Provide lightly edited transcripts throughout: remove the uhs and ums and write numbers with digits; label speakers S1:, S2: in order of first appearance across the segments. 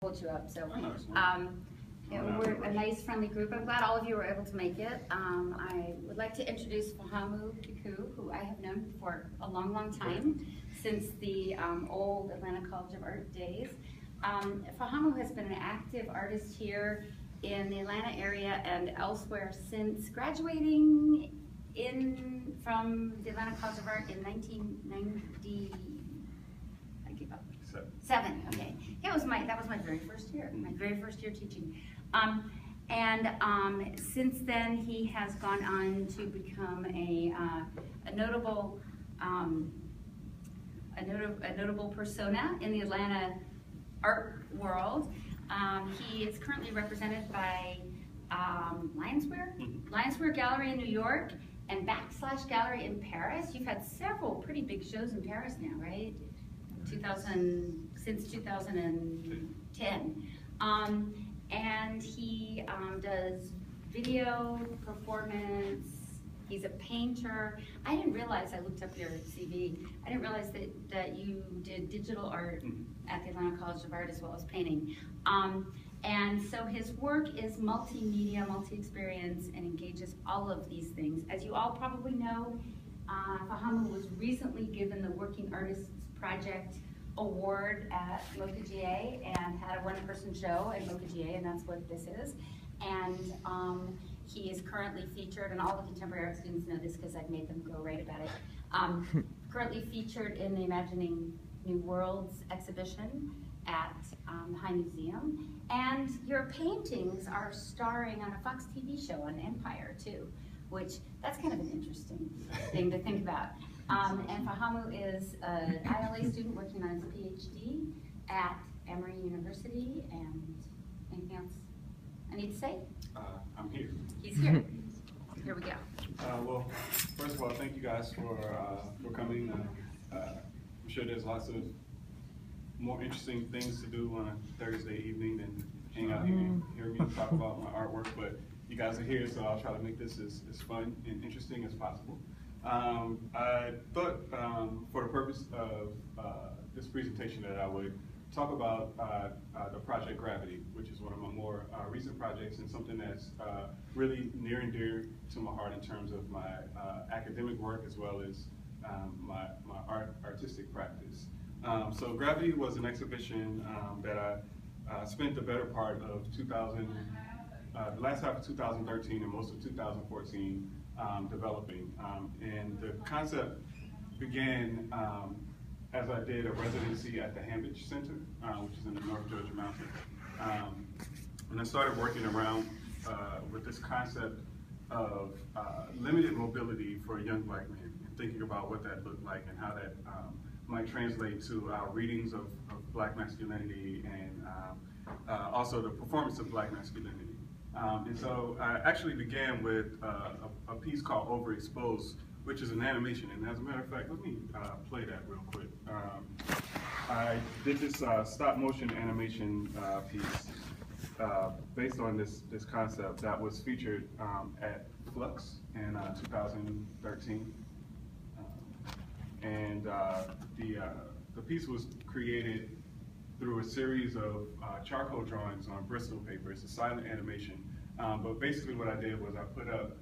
S1: Hold you up. So we're a nice, friendly group. I'm glad all of you were able to make it. I would like to introduce Fahamu Pecou, who I have known for a long, long time, since the old Atlanta College of Art days. Fahamu has been an active artist here in the Atlanta area and elsewhere since graduating from the Atlanta College of Art in 1990. I give up. Seven. Okay. That was my very first year. My very first year teaching. Since then he has gone on to become a notable persona in the Atlanta art world. He is currently represented by Lionswear Gallery in New York and / Gallery in Paris. You've had several pretty big shows in Paris now, right? Since 2010. And he does video, performance, he's a painter. I didn't realize, I looked up your CV, I didn't realize that you did digital art at the Atlanta College of Art as well as painting. And so his work is multimedia, multi-experience, and engages all of these things. As you all probably know, Fahamu was recently given the Working Artists Project Award at MoCA and had a one-person show at MoCA, and that's what this is. And he is currently featured, and all the contemporary art students know this because I've made them go write about it. Currently featured in the Imagining New Worlds exhibition at the High Museum. And your paintings are starring on a Fox TV show on Empire too, which that's kind of an interesting thing to think about. And Fahamu is an ILA student working on his PhD at Emory University. And anything else I need to say?
S2: I'm here.
S1: He's here. Here we go.
S2: Well, first of all, thank you guys for coming. I'm sure there's lots of more interesting things to do on a Thursday evening than hang out here and hear me talk about my artwork, but you guys are here, so I'll try to make this as fun and interesting as possible. I thought for the purpose of this presentation that I would talk about the project Gravity, which is one of my more recent projects and something that's really near and dear to my heart in terms of my academic work as well as my artistic practice. So Gravity was an exhibition that I spent the better part of the last half of 2013 and most of 2014 developing. And the concept began as I did a residency at the Hambidge Center, which is in the North Georgia Mountains. And I started working around with this concept of limited mobility for a young black man, and thinking about what that looked like and how that might translate to our readings of black masculinity and also the performance of black masculinity. And so I actually began with a piece called Overexposed, which is an animation. And as a matter of fact, let me play that real quick. I did this stop motion animation piece based on this concept that was featured at Flux in 2013. And the piece was created through a series of charcoal drawings on Bristol paper. It's a silent animation. But basically what I did was I put up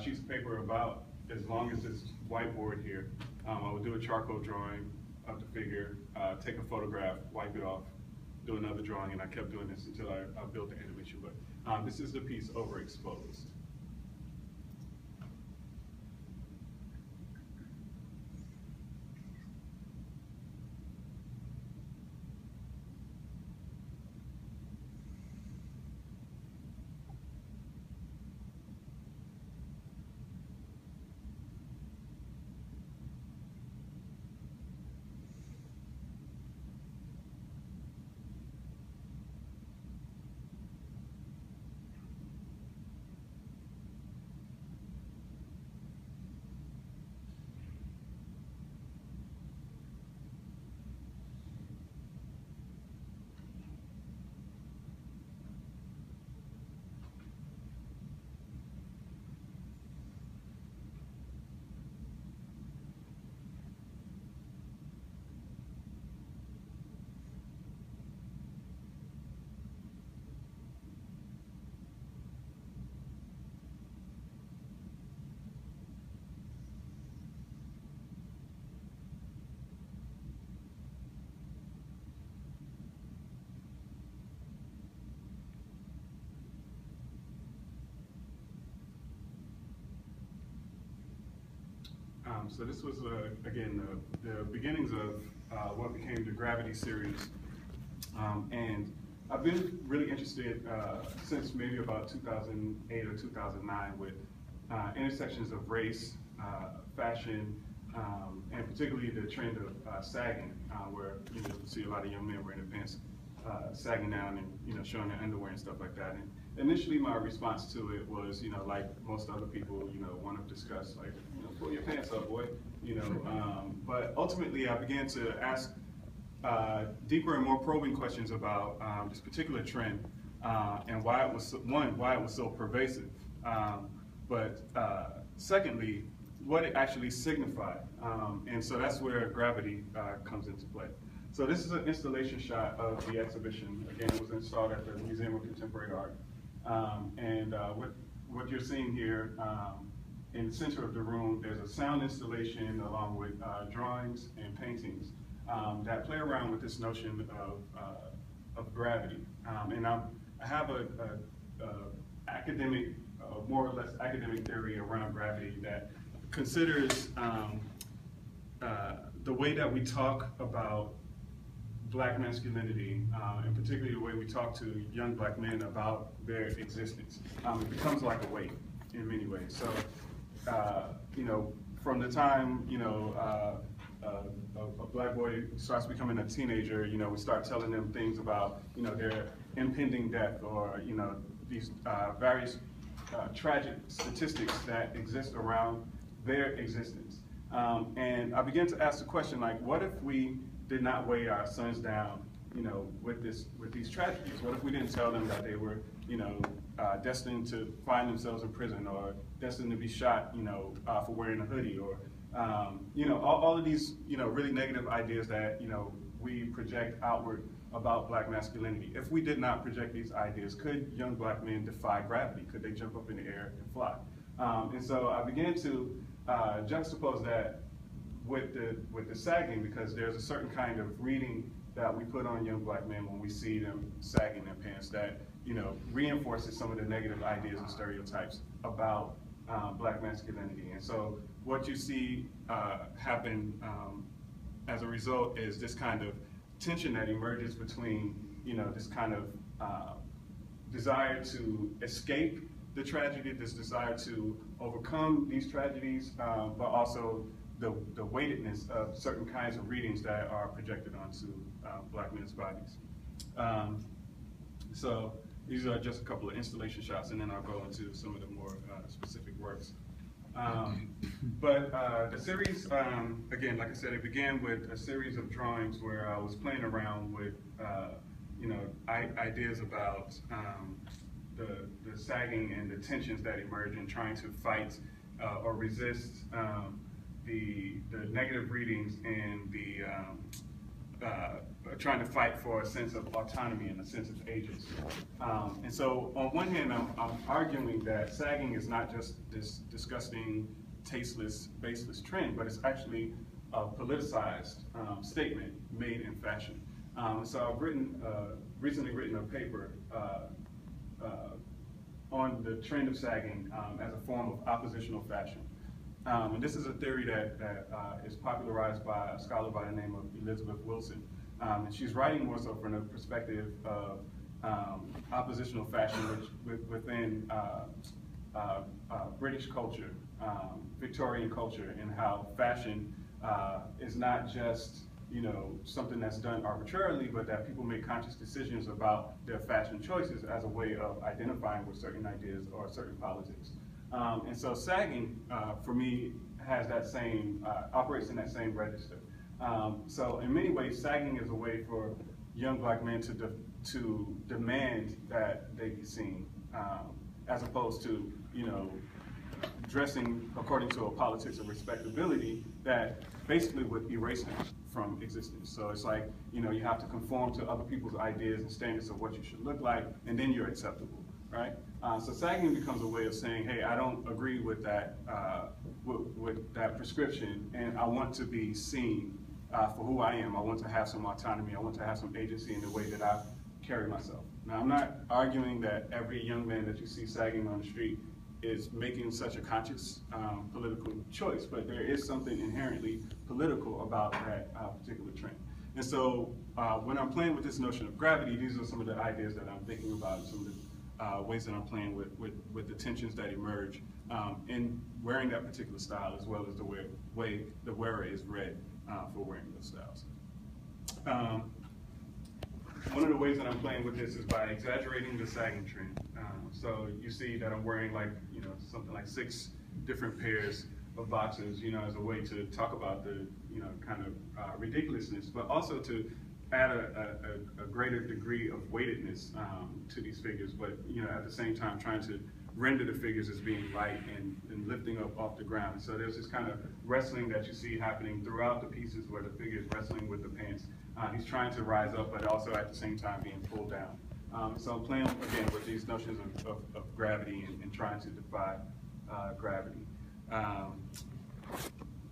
S2: sheets of paper about as long as this whiteboard here. I would do a charcoal drawing of the figure, take a photograph, wipe it off, do another drawing, and I kept doing this until I built the animation. But this is the piece Overexposed. So this was, again, the beginnings of what became the Gravity series. And I've been really interested since maybe about 2008 or 2009 with intersections of race, fashion, and particularly the trend of sagging, where you see a lot of young men wearing their pants sagging down and showing their underwear and stuff like that. And initially, my response to it was, like most other people, want to discuss, like, pull your pants up, boy, But ultimately, I began to ask deeper and more probing questions about this particular trend and why it was so pervasive, but secondly, what it actually signified. And so that's where Gravity comes into play. So this is an installation shot of the exhibition. Again, it was installed at the Museum of Contemporary Art. And what you're seeing here in the center of the room, there's a sound installation along with drawings and paintings that play around with this notion of gravity. And I have a academic, more or less academic theory around gravity that considers the way that we talk about Black masculinity, and particularly the way we talk to young Black men about their existence. It becomes like a weight in many ways. So, from the time, a Black boy starts becoming a teenager, we start telling them things about, their impending death or, these various tragic statistics that exist around their existence. And I began to ask the question, like, what if we did not weigh our sons down, with these tragedies? What if we didn't tell them that they were, destined to find themselves in prison or destined to be shot, for wearing a hoodie or, all of these, really negative ideas that, we project outward about Black masculinity. If we did not project these ideas, could young Black men defy gravity? Could they jump up in the air and fly? And so I began to juxtapose that with the sagging, because there's a certain kind of reading that we put on young Black men when we see them sagging their pants that reinforces some of the negative ideas and stereotypes about Black masculinity. And so what you see happen as a result is this kind of tension that emerges between this kind of desire to escape the tragedy, this desire to overcome these tragedies, but also the weightedness of certain kinds of readings that are projected onto Black men's bodies. So these are just a couple of installation shots, and then I'll go into some of the more specific works. But the series, again, like I said, it began with a series of drawings where I was playing around with, ideas about the sagging and the tensions that emerge in trying to fight or resist the negative readings and the trying to fight for a sense of autonomy and a sense of agency. And so on one hand, I'm arguing that sagging is not just this disgusting, tasteless, baseless trend, but it's actually a politicized statement made in fashion. So I've recently written a paper on the trend of sagging as a form of oppositional fashion. And this is a theory that is popularized by a scholar by the name of Elizabeth Wilson. And she's writing more so from the perspective of oppositional fashion within British culture, Victorian culture, and how fashion is not just something that's done arbitrarily, but that people make conscious decisions about their fashion choices as a way of identifying with certain ideas or certain politics. And so sagging, for me, has that same, operates in that same register. So in many ways, sagging is a way for young Black men to demand that they be seen, as opposed to, dressing according to a politics of respectability that basically would erase them from existence. So it's like, you have to conform to other people's ideas and standards of what you should look like, and then you're acceptable, right? So sagging becomes a way of saying, hey, I don't agree with that, with that prescription, and I want to be seen for who I am. I want to have some autonomy. I want to have some agency in the way that I carry myself. Now, I'm not arguing that every young man that you see sagging on the street is making such a conscious political choice, but there is something inherently political about that particular trend. And so when I'm playing with this notion of gravity, these are some of the ideas that I'm thinking about, some of the ways that I'm playing with the tensions that emerge in wearing that particular style, as well as the way the wearer is read for wearing those styles. One of the ways that I'm playing with this is by exaggerating the sagging trend. So you see that I'm wearing something like 6 different pairs of boxers, as a way to talk about the, kind of ridiculousness, but also to add a greater degree of weightedness to these figures, but at the same time trying to render the figures as being light and lifting up off the ground. So there's this kind of wrestling that you see happening throughout the pieces where the figure is wrestling with the pants. He's trying to rise up, but also at the same time being pulled down. So I'm playing, again, with these notions of gravity and trying to defy gravity.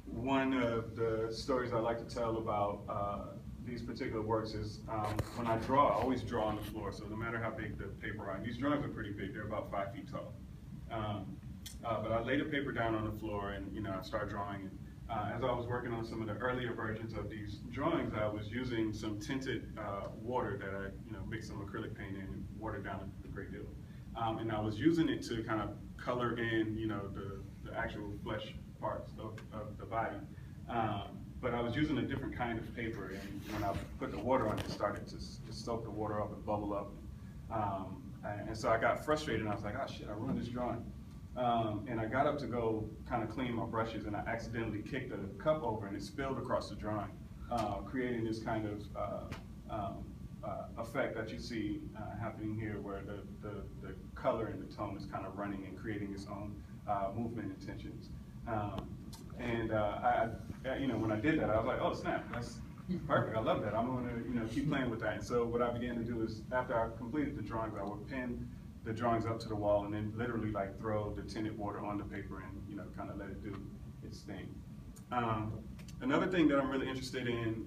S2: One of the stories I like to tell about these particular works is when I draw, I always draw on the floor, so no matter how big the paper are. These drawings are pretty big, they're about 5 feet tall. But I lay the paper down on the floor and I start drawing. And as I was working on some of the earlier versions of these drawings, I was using some tinted water that I mixed some acrylic paint in and watered down a great deal. And I was using it to kind of color in the actual flesh parts of the body. But I was using a different kind of paper, and when I put the water on, it started to soak the water up and bubble up. And so I got frustrated, and I was like, oh shit, I ruined this drawing. And I got up to go kind of clean my brushes, and I accidentally kicked the cup over, and it spilled across the drawing, creating this kind of effect that you see happening here, where the color and the tone is kind of running and creating its own movement and tensions. When I did that, I was like, oh snap, that's perfect. I love that. I'm going to keep playing with that. And so what I began to do is, after I completed the drawings, I would pin the drawings up to the wall and then literally throw the tinted water on the paper and kind of let it do its thing. Another thing that I'm really interested in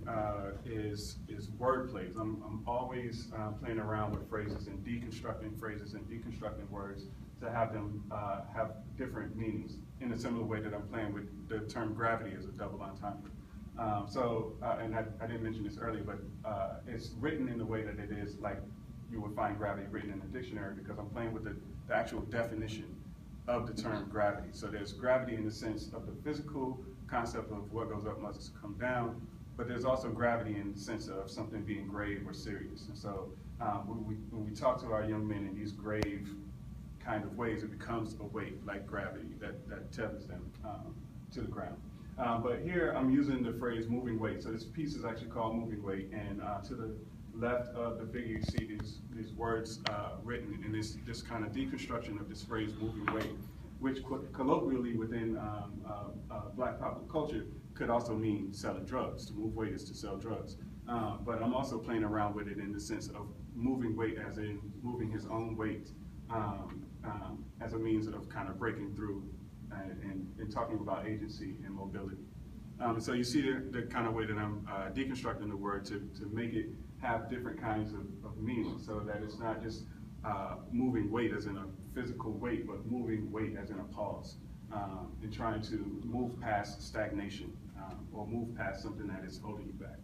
S2: is word plays. I'm always playing around with phrases and deconstructing phrases and deconstructing words to have them have different meanings, in a similar way that I'm playing with the term gravity as a double entendre. And I didn't mention this earlier, but it's written in the way that it is like you would find gravity written in a dictionary, because I'm playing with the actual definition of the term gravity. So there's gravity in the sense of the physical concept of what goes up must come down, but there's also gravity in the sense of something being grave or serious. And so when we talk to our young men in these grave kind of ways, it becomes a weight like gravity that tethers them to the ground. But here I'm using the phrase moving weight. So this piece is actually called Moving Weight, and to the left of the figure you see these words written in this kind of deconstruction of this phrase moving weight, which colloquially within Black popular culture could also mean selling drugs. To move weight is to sell drugs. But I'm also playing around with it in the sense of moving weight as in moving his own weight as a means of kind of breaking through and talking about agency and mobility. So you see the kind of way that I'm deconstructing the word to make it have different kinds of meaning, so that it's not just moving weight as in a physical weight, but moving weight as in a pause, and trying to move past stagnation or move past something that is holding you back.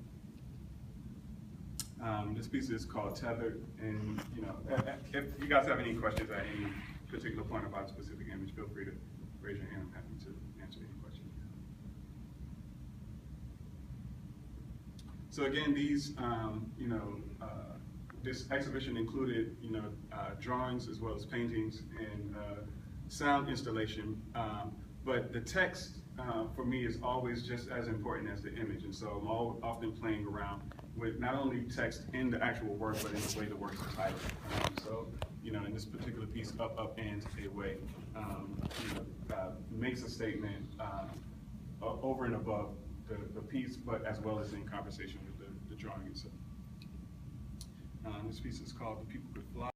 S2: This piece is called Tethered, and if you guys have any questions at any particular point about a specific image, feel free to raise your hand. I'm happy to answer any questions. So again, these, this exhibition included, drawings as well as paintings and sound installation, but the text for me is always just as important as the image, and so I'm often playing around with not only text in the actual work, but in the way the work is titled. So, in this particular piece, Up, and Away, makes a statement over and above the piece, but as well as in conversation with the drawing itself. This piece is called The People Could Fly.